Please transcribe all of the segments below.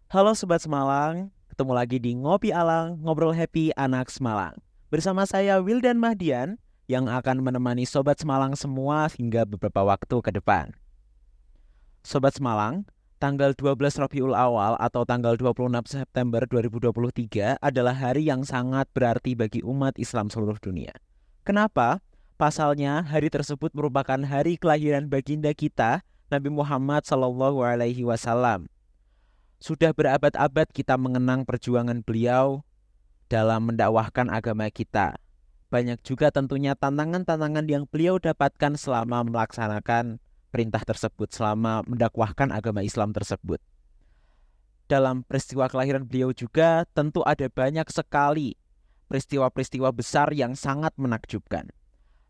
Halo Sobat Semalang, ketemu lagi di Ngopi Alang, Ngobrol Happy Anak Semalang. Bersama saya Wildan Mahdian yang akan menemani Sobat Semalang semua hingga beberapa waktu ke depan. Sobat Semalang, tanggal 12 Rabiul Awal atau tanggal 26 September 2023 adalah hari yang sangat berarti bagi umat Islam seluruh dunia. Kenapa? Pasalnya, hari tersebut merupakan hari kelahiran baginda kita, Nabi Muhammad SAW. Sudah berabad-abad kita mengenang perjuangan beliau dalam mendakwahkan agama kita. Banyak juga tentunya tantangan-tantangan yang beliau dapatkan selama melaksanakan perintah tersebut, selama mendakwahkan agama Islam tersebut. Dalam peristiwa kelahiran beliau juga tentu ada banyak sekali peristiwa-peristiwa besar yang sangat menakjubkan.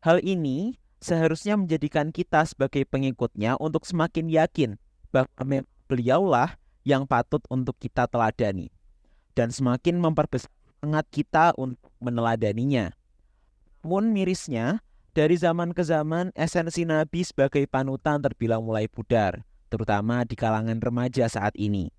Hal ini seharusnya menjadikan kita sebagai pengikutnya untuk semakin yakin bahwa memang beliaulah yang patut untuk kita teladani dan semakin memperbesar semangat kita untuk meneladaninya. Namun mirisnya, dari zaman ke zaman esensi Nabi sebagai panutan terbilang mulai pudar, terutama di kalangan remaja saat ini.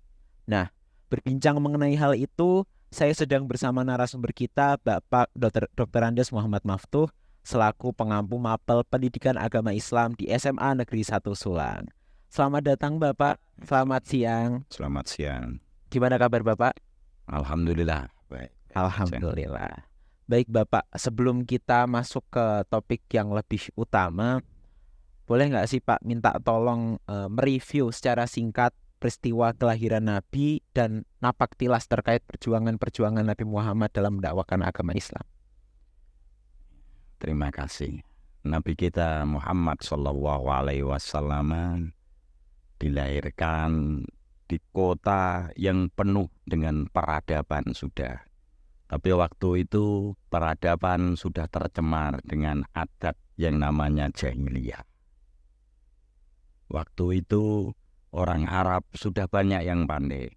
Nah, berbincang mengenai hal itu, saya sedang bersama narasumber kita, Bapak Dr. Andes Muhammad Maftuh, selaku pengampu mapel pendidikan agama Islam di SMA Negeri 1 Sulang. Selamat datang Bapak, selamat siang. Selamat siang. Gimana kabar Bapak? Alhamdulillah. Baik. Alhamdulillah. Baik Bapak, sebelum kita masuk ke topik yang lebih utama, boleh nggak sih Pak minta tolong mereview secara singkat peristiwa kelahiran Nabi dan napak tilas terkait perjuangan-perjuangan Nabi Muhammad dalam mendakwakan agama Islam. Terima kasih. Nabi kita Muhammad Shallallahu Alaihi Wasallam dilahirkan di kota yang penuh dengan peradaban sudah. Tapi waktu itu peradaban sudah tercemar dengan adat yang namanya jahiliyah. Waktu itu orang Arab sudah banyak yang pandai,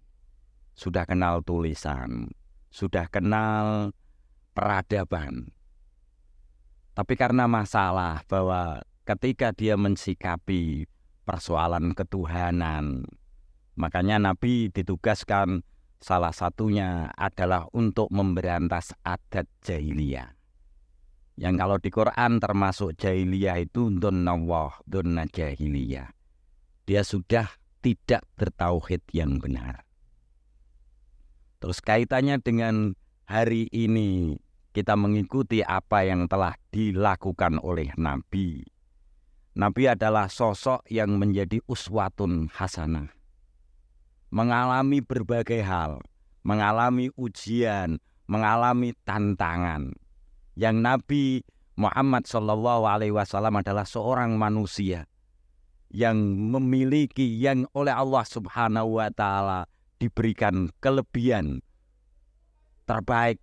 sudah kenal tulisan, sudah kenal peradaban. Tapi karena masalah bahwa ketika dia mensikapi persoalan ketuhanan, makanya Nabi ditugaskan salah satunya adalah untuk memberantas adat jahiliyah. Yang kalau di Quran termasuk jahiliyah itu dunnallah, dunna jahiliyah. Dia sudah tidak bertauhid yang benar. Terus kaitannya dengan hari ini, kita mengikuti apa yang telah dilakukan oleh Nabi. Nabi adalah sosok yang menjadi uswatun hasanah. Mengalami berbagai hal, mengalami ujian, mengalami tantangan. Yang Nabi Muhammad SAW adalah seorang manusia yang memiliki, yang oleh Allah Subhanahu wa Ta'ala diberikan kelebihan terbaik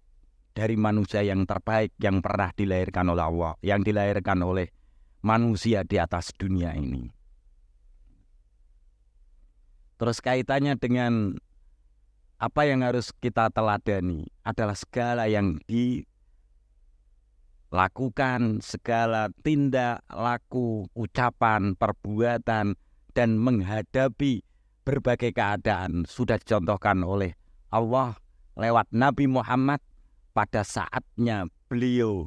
dari manusia yang terbaik yang pernah dilahirkan oleh Allah, yang dilahirkan oleh manusia di atas dunia ini. Terus kaitannya dengan apa yang harus kita teladani adalah segala yang dilakukan, segala tindak laku, ucapan, perbuatan, dan menghadapi berbagai keadaan sudah dicontohkan oleh Allah lewat Nabi Muhammad pada saatnya beliau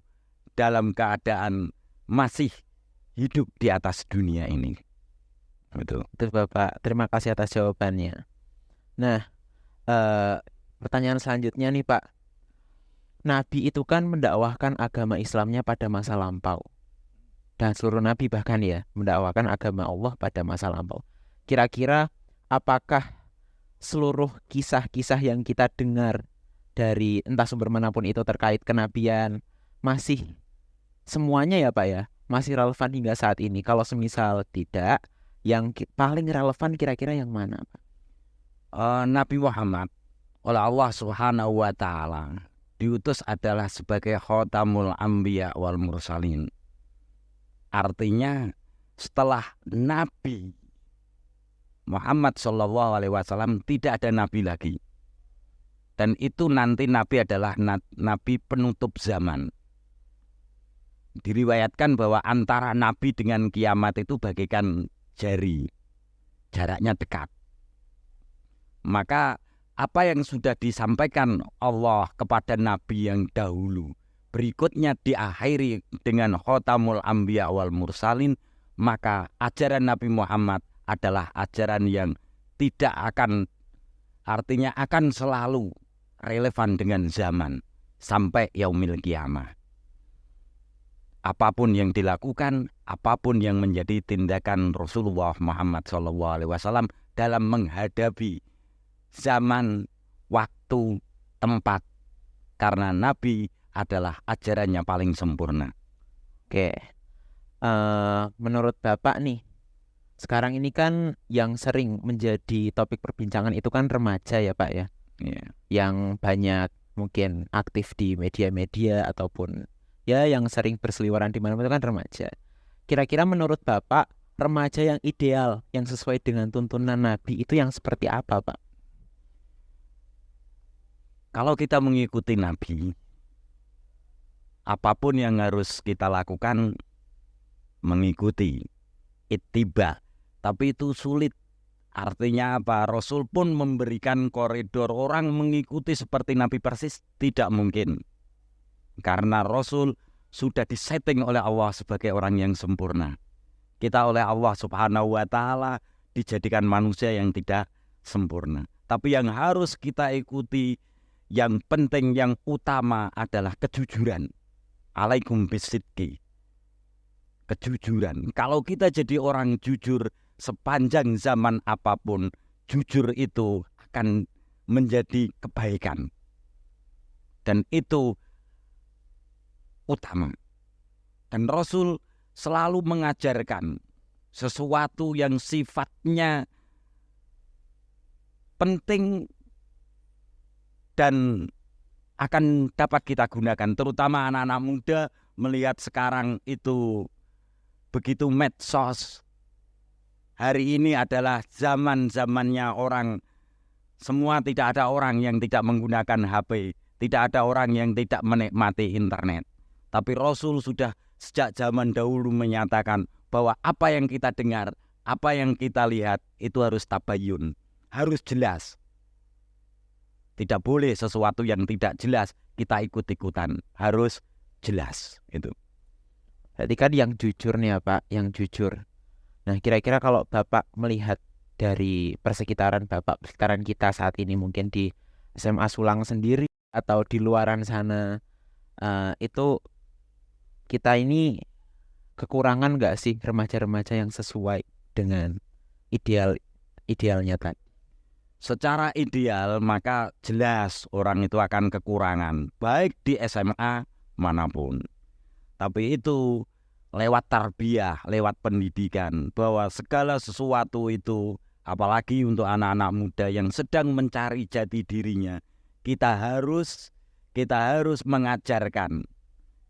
dalam keadaan masih hidup di atas dunia ini. Betul. Itu Bapak, terima kasih atas jawabannya. Nah, pertanyaan selanjutnya nih Pak. Nabi itu kan mendakwahkan agama Islamnya pada masa lampau. Dan seluruh Nabi bahkan ya, mendakwahkan agama Allah pada masa lampau. Kira-kira apakah seluruh kisah-kisah yang kita dengar dari entah sumber manapun itu terkait kenabian masih semuanya ya Pak ya, masih relevan hingga saat ini? Kalau semisal tidak, yang paling relevan kira-kira yang mana Pak? Nabi Muhammad oleh Allah Subhanahu wa Ta'ala diutus adalah sebagai khotamul anbiya wal mursalin. Artinya setelah Nabi Muhammad Shallallahu Alaihi Wasallam tidak ada nabi lagi. Dan itu nanti Nabi adalah Nabi penutup zaman. Diriwayatkan bahwa antara Nabi dengan kiamat itu bagaikan jari, jaraknya dekat. Maka apa yang sudah disampaikan Allah kepada Nabi yang dahulu, berikutnya diakhiri dengan khotamul anbiya wal mursalin, maka ajaran Nabi Muhammad adalah ajaran yang tidak akan, artinya akan selalu relevan dengan zaman sampai yaumil kiamah. Apapun yang dilakukan, apapun yang menjadi tindakan Rasulullah Muhammad SAW dalam menghadapi zaman, waktu, tempat, karena Nabi adalah ajarannya paling sempurna. Oke, menurut Bapak nih, sekarang ini kan yang sering menjadi topik perbincangan itu kan remaja ya Pak ya, Yeah. yang banyak mungkin aktif di media-media ataupun ya yang sering berseliweran di mana-mana itu kan remaja. Kira-kira menurut Bapak, remaja yang ideal, yang sesuai dengan tuntunan Nabi itu yang seperti apa Pak? Kalau kita mengikuti Nabi, apapun yang harus kita lakukan mengikuti, ittiba. Tapi itu sulit. Artinya apa? Rasul pun memberikan koridor, orang mengikuti seperti Nabi persis tidak mungkin. Karena Rasul sudah disetting oleh Allah sebagai orang yang sempurna. Kita oleh Allah Subhanahu wa Ta'ala dijadikan manusia yang tidak sempurna. Tapi yang harus kita ikuti, yang penting, yang utama adalah kejujuran. Alaikum bisidqi. Kejujuran. Kalau kita jadi orang jujur sepanjang zaman apapun, jujur itu akan menjadi kebaikan. Dan itu utama. Dan Rasul selalu mengajarkan sesuatu yang sifatnya penting dan akan dapat kita gunakan, terutama anak-anak muda melihat sekarang itu begitu medsos. Hari ini adalah zaman-zamannya orang, semua, tidak ada orang yang tidak menggunakan HP, tidak ada orang yang tidak menikmati internet. Tapi Rasul sudah sejak zaman dahulu menyatakan bahwa apa yang kita dengar, apa yang kita lihat itu harus tabayun, harus jelas. Tidak boleh sesuatu yang tidak jelas kita ikut-ikutan, harus jelas itu. Berarti kan yang jujur nih ya Pak, yang jujur. Nah, kira-kira kalau Bapak melihat dari persekitaran Bapak, persekitaran kita saat ini mungkin di SMA Sulang sendiri atau di luaran sana, itu kita ini kekurangan nggak sih remaja-remaja yang sesuai dengan idealnya tadi? Secara ideal maka jelas orang itu akan kekurangan, baik di SMA manapun. Tapi itu lewat tarbiyah, lewat pendidikan, bahwa segala sesuatu itu, apalagi untuk anak-anak muda yang sedang mencari jati dirinya, kita harus mengajarkan,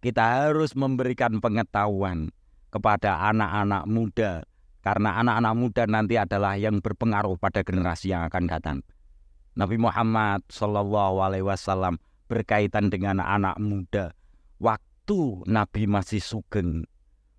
kita harus memberikan pengetahuan kepada anak-anak muda, karena anak-anak muda nanti adalah yang berpengaruh pada generasi yang akan datang. Nabi Muhammad SAW berkaitan dengan anak muda, waktu Nabi masih sugeng,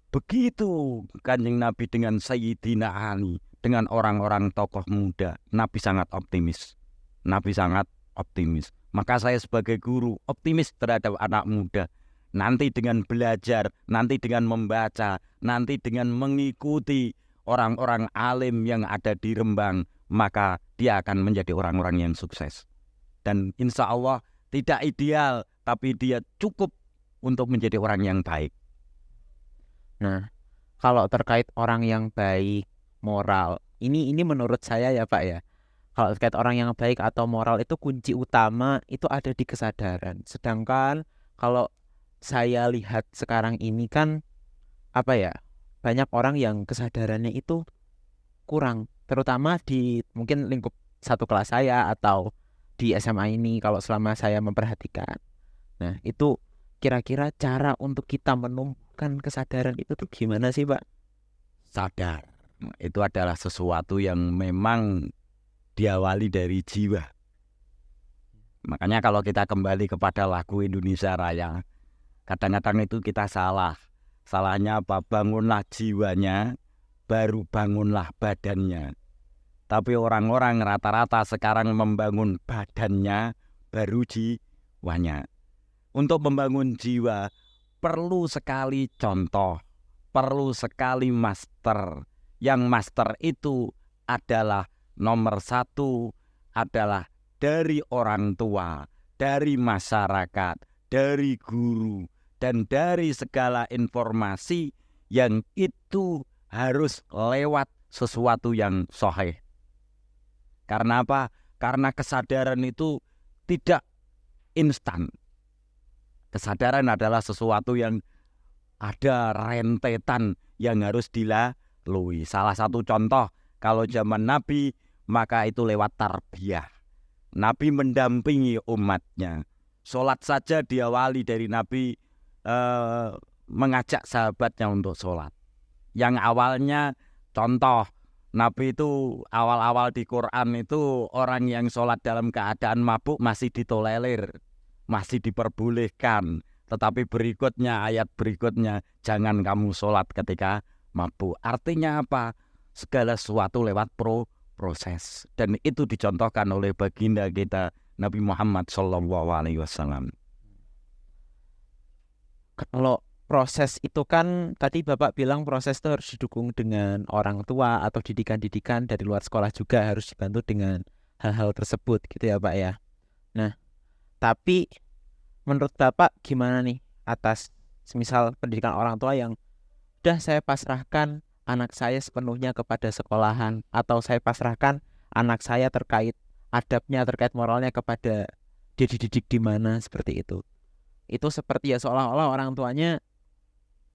begitu Kanjeng Nabi dengan Sayyidina Ali, dengan orang-orang tokoh muda, Nabi sangat optimis. Nabi sangat optimis. Maka saya sebagai guru optimis terhadap anak muda. Nanti dengan belajar, nanti dengan membaca, nanti dengan mengikuti orang-orang alim yang ada di Rembang, maka dia akan menjadi orang-orang yang sukses. Dan insya Allah tidak ideal, tapi dia cukup untuk menjadi orang yang baik. Nah, kalau terkait orang yang baik, moral, ini menurut saya ya Pak ya, kalau terkait orang yang baik atau moral itu kunci utama itu ada di kesadaran. Sedangkan kalau saya lihat sekarang ini kan apa ya, banyak orang yang kesadarannya itu kurang, terutama di mungkin lingkup satu kelas saya atau di SMA ini kalau selama saya memperhatikan. Nah, itu kira-kira cara untuk kita menumbuhkan kesadaran itu tuh gimana sih Pak? Sadar, itu adalah sesuatu yang memang diawali dari jiwa. Makanya kalau kita kembali kepada lagu Indonesia Raya, kadang-kadang itu kita salah. Salahnya apa? Bangunlah jiwanya, baru bangunlah badannya. Tapi orang-orang rata-rata sekarang membangun badannya baru jiwanya. Untuk membangun jiwa perlu sekali contoh, perlu sekali master. Yang master itu adalah nomor satu adalah dari orang tua, dari masyarakat, dari guru, dan dari segala informasi yang itu harus lewat sesuatu yang sahih. Karena apa? Karena kesadaran itu tidak instan. Kesadaran adalah sesuatu yang ada rentetan yang harus dilalui. Salah satu contoh, kalau zaman Nabi, maka itu lewat tarbiyah. Nabi mendampingi umatnya. Sholat saja diawali dari Nabi mengajak sahabatnya untuk sholat. Yang awalnya contoh, Nabi itu awal-awal di Quran itu orang yang sholat dalam keadaan mabuk masih ditolerir, masih diperbolehkan. Tetapi berikutnya, ayat berikutnya, jangan kamu sholat ketika mabuk. Artinya apa? Segala sesuatu lewat proses. Dan itu dicontohkan oleh baginda kita Nabi Muhammad SAW. Kalau proses itu kan tadi Bapak bilang proses itu harus didukung dengan orang tua atau didikan-didikan dari luar sekolah juga harus dibantu dengan hal-hal tersebut gitu ya Pak ya. Nah, tapi menurut Bapak gimana nih atas semisal pendidikan orang tua yang udah saya pasrahkan anak saya sepenuhnya kepada sekolahan atau saya pasrahkan anak saya terkait adabnya, terkait moralnya kepada dia dididik di mana seperti itu. Itu seperti ya seolah-olah orang tuanya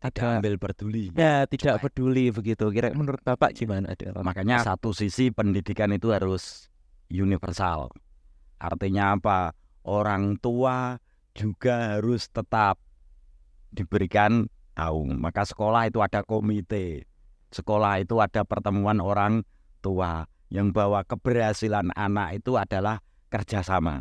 Tidak ambil peduli. ya tidak peduli begitu. Kira menurut Bapak gimana? Makanya satu sisi pendidikan itu harus universal. Artinya apa? Orang tua juga harus tetap diberikan tahu. Maka sekolah itu ada komite. Sekolah itu ada pertemuan orang tua yang bahwa keberhasilan anak itu adalah kerjasama.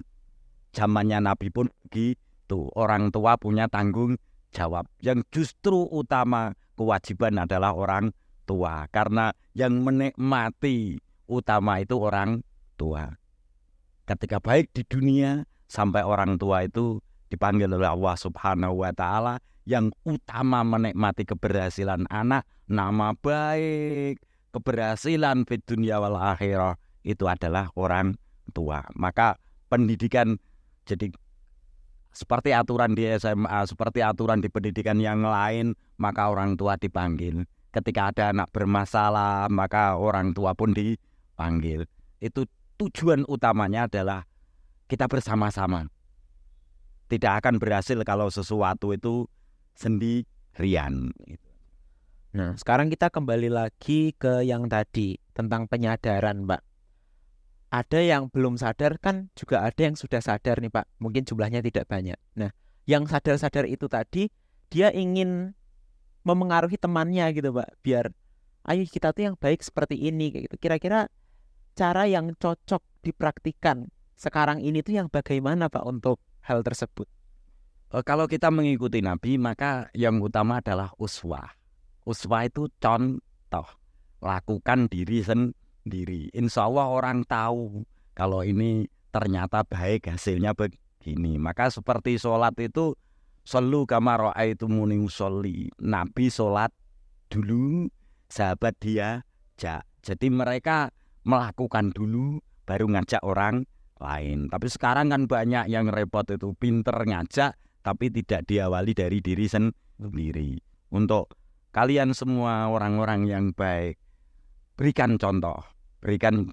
Zamannya Nabi pun begitu. Orang tua punya tanggung jawab. Yang justru utama kewajiban adalah orang tua. Karena yang menikmati utama itu orang tua. Ketika baik di dunia, sampai orang tua itu dipanggil oleh Allah Subhanahu wa Ta'ala, yang utama menikmati keberhasilan anak, nama baik, keberhasilan di dunia wal akhirah itu adalah orang tua. Maka pendidikan jadi seperti aturan di SMA, seperti aturan di pendidikan yang lain, maka orang tua dipanggil. Ketika ada anak bermasalah, maka orang tua pun dipanggil. Itu tujuan utamanya adalah kita bersama-sama. Tidak akan berhasil kalau sesuatu itu sendirian. Nah, sekarang kita kembali lagi ke yang tadi tentang penyadaran, Pak. Ada yang belum sadar kan juga ada yang sudah sadar nih Pak. Mungkin jumlahnya tidak banyak. Nah, yang sadar-sadar itu tadi dia ingin memengaruhi temannya gitu Pak. Biar ayo kita tuh yang baik seperti ini kayak gitu. Kira-kira cara yang cocok dipraktikkan sekarang ini tuh yang bagaimana Pak untuk hal tersebut? Kalau kita mengikuti Nabi, maka yang utama adalah uswah. Uswah itu contoh. Lakukan diri sendiri. Insya Allah orang tahu kalau ini ternyata baik, hasilnya begini. Maka seperti sholat itu, shollu kama ra'aitumuni usolli. Nabi sholat dulu, sahabat dia jak. Jadi mereka melakukan dulu, baru ngajak orang lain. Tapi sekarang kan banyak yang repot itu, pinter ngajak, tapi tidak diawali dari diri sendiri. Untuk kalian semua orang-orang yang baik, berikan contoh, berikan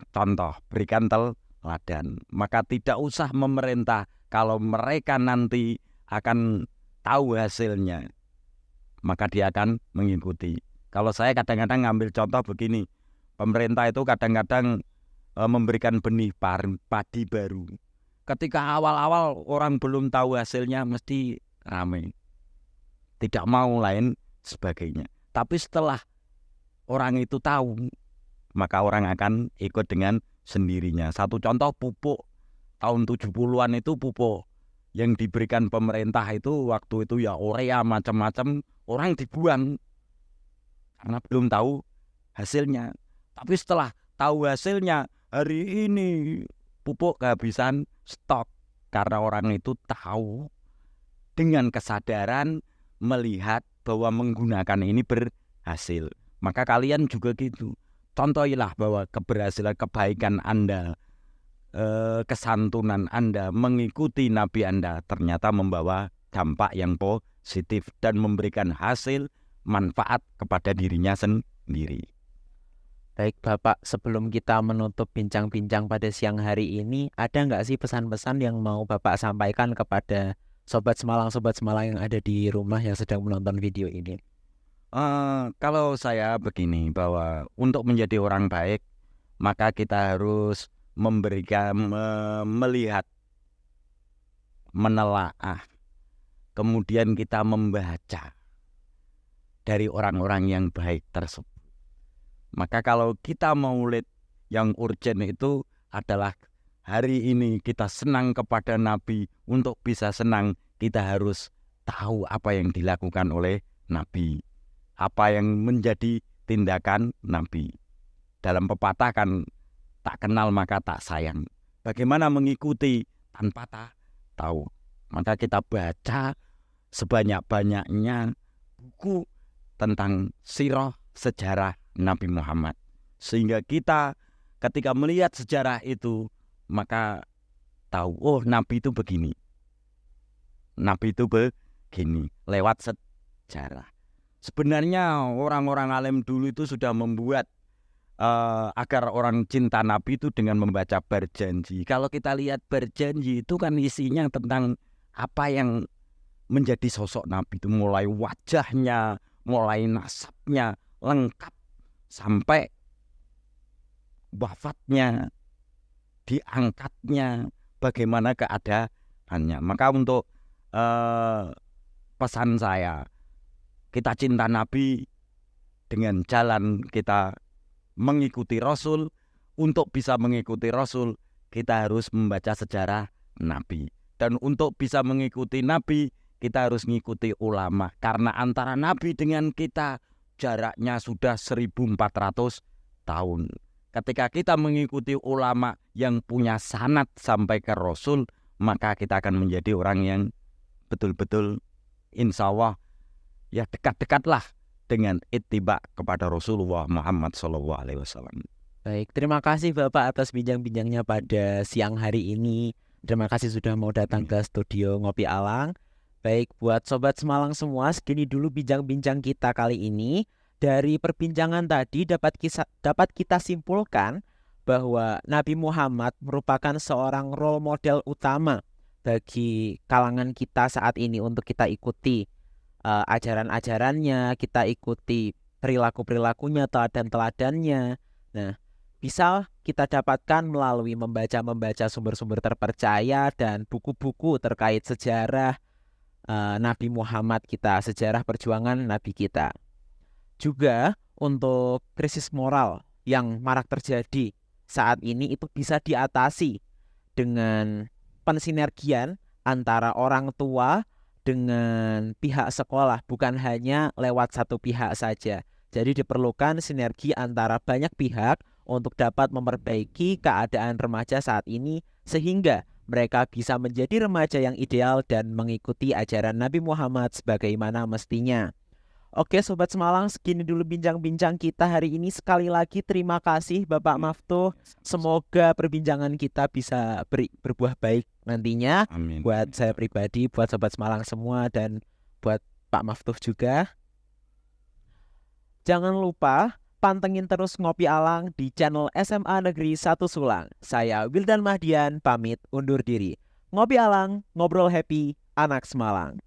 teladan. Maka tidak usah memerintah. Kalau mereka nanti akan tahu hasilnya, maka dia akan mengikuti. Kalau saya kadang-kadang ngambil contoh begini, pemerintah itu kadang-kadang memberikan benih padi baru. Ketika awal-awal orang belum tahu hasilnya mesti ramai, tidak mau lain sebagainya. Tapi setelah orang itu tahu, maka orang akan ikut dengan sendirinya. Satu contoh pupuk tahun 70-an itu pupuk yang diberikan pemerintah itu waktu itu ya urea macam-macam, orang dibuang karena belum tahu hasilnya. Tapi setelah tahu hasilnya hari ini pupuk kehabisan stok, karena orang itu tahu dengan kesadaran melihat bahwa menggunakan ini berhasil. Maka kalian juga gitu, contohilah bahwa keberhasilan, kebaikan Anda, kesantunan Anda, mengikuti Nabi Anda ternyata membawa dampak yang positif dan memberikan hasil manfaat kepada dirinya sendiri. Baik Bapak, sebelum kita menutup bincang-bincang pada siang hari ini, ada nggak sih pesan-pesan yang mau Bapak sampaikan kepada Sobat Semalang yang ada di rumah yang sedang menonton video ini? Kalau saya begini, bahwa untuk menjadi orang baik, maka kita harus melihat, menelaah, kemudian kita membaca dari orang-orang yang baik tersebut. Maka kalau kita mau lihat yang urgent itu adalah hari ini kita senang kepada Nabi. Untuk bisa senang, kita harus tahu apa yang dilakukan oleh Nabi, apa yang menjadi tindakan Nabi. Dalam pepatah kan, tak kenal maka tak sayang. Bagaimana mengikuti tanpa tahu? Maka kita baca sebanyak-banyaknya buku tentang sirah, sejarah Nabi Muhammad, sehingga kita ketika melihat sejarah itu maka tahu, oh Nabi itu begini, Nabi itu begini, lewat sejarah. Sebenarnya orang-orang alim dulu itu sudah membuat agar orang cinta Nabi itu dengan membaca berjanji. Kalau kita lihat berjanji itu kan isinya tentang apa yang menjadi sosok Nabi itu, mulai wajahnya, mulai nasabnya, lengkap sampai wafatnya, diangkatnya, bagaimana keadaannya. Maka untuk pesan saya, kita cinta Nabi dengan jalan kita mengikuti Rasul. Untuk bisa mengikuti Rasul, kita harus membaca sejarah Nabi. Dan untuk bisa mengikuti Nabi, kita harus mengikuti ulama. Karena antara Nabi dengan kita jaraknya sudah 1400 tahun. Ketika kita mengikuti ulama yang punya sanad sampai ke Rasul, maka kita akan menjadi orang yang betul-betul insya Allah ya dekat-dekatlah dengan ittiba kepada Rasulullah Muhammad SAW. Baik, terima kasih Bapak atas bincang-bincangnya pada siang hari ini. Terima kasih sudah mau datang ke studio Ngopi Alang. Baik, buat Sobat Semalang semua, segini dulu bincang-bincang kita kali ini. Dari perbincangan tadi dapat kita simpulkan bahwa Nabi Muhammad merupakan seorang role model utama bagi kalangan kita saat ini untuk kita ikuti ajaran-ajarannya, kita ikuti perilaku-perilakunya, teladan-teladannya. Nah, bisa kita dapatkan melalui membaca sumber-sumber terpercaya dan buku-buku terkait sejarah Nabi Muhammad kita, sejarah perjuangan Nabi kita. Juga untuk krisis moral yang marak terjadi saat ini itu bisa diatasi dengan pensinergian antara orang tua dengan pihak sekolah, bukan hanya lewat satu pihak saja. Jadi diperlukan sinergi antara banyak pihak untuk dapat memperbaiki keadaan remaja saat ini sehingga mereka bisa menjadi remaja yang ideal dan mengikuti ajaran Nabi Muhammad sebagaimana mestinya. Oke Sobat Semalang, segini dulu bincang-bincang kita hari ini. Sekali lagi terima kasih Bapak Maftuh. Semoga perbincangan kita bisa berbuah baik nantinya. Amin. Buat saya pribadi, buat Sobat Semalang semua, dan buat Pak Maftuh juga. Jangan lupa pantengin terus Ngopi Alang di channel SMA Negeri 1 Sulang. Saya Wildan Mahdian pamit undur diri. Ngopi Alang, ngobrol happy, anak Semalang.